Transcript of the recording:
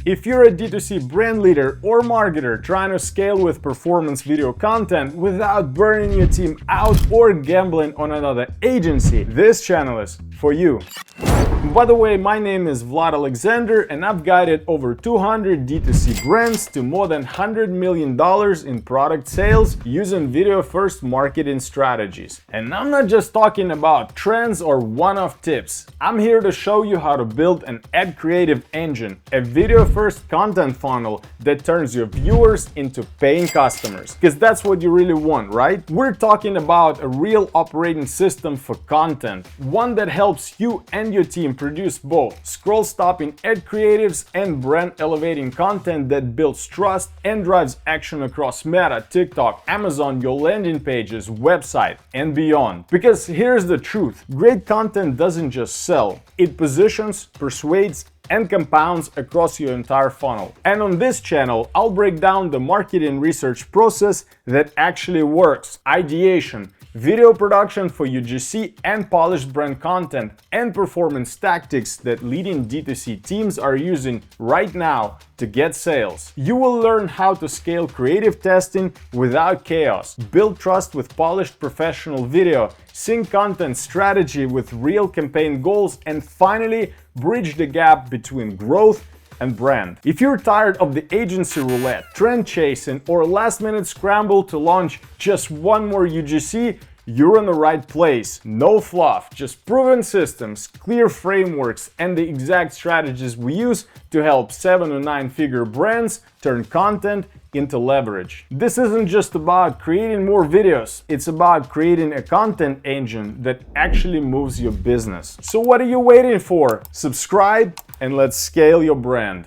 If you're a D2C brand leader or marketer trying to scale with performance video content without burning your team out or gambling on another agency, this channel is for you. By the way, my name is Vlad Alexander and I've guided over 200 D2C brands to more than $100 million in product sales using video-first marketing strategies. And I'm not just talking about trends or one-off tips. I'm here to show you how to build an ad creative engine, a video-first content funnel that turns your viewers into paying customers. Because that's what you really want, right? We're talking about a real operating system for content, one that helps you and your team produce both scroll-stopping ad creatives and brand-elevating content that builds trust and drives action across Meta, TikTok, Amazon, your landing pages, website, and beyond. Because here's the truth, great content doesn't just sell, it positions, persuades, and compounds across your entire funnel. And on this channel, I'll break down the marketing research process that actually works, ideation, video production for UGC and polished brand content, and performance tactics that leading D2C teams are using right now to get sales. You will learn how to scale creative testing without chaos, build trust with polished professional video, sync content strategy with real campaign goals, and finally, bridge the gap between growth and brand. If you're tired of the agency roulette, trend chasing, or last-minute scramble to launch just one more UGC, you're in the right place. No fluff, just proven systems, clear frameworks, and the exact strategies we use to help 7 to 9 figure brands turn content into leverage. This isn't just about creating more videos, it's about creating a content engine that actually moves your business. So what are you waiting for? Subscribe and let's scale your brand.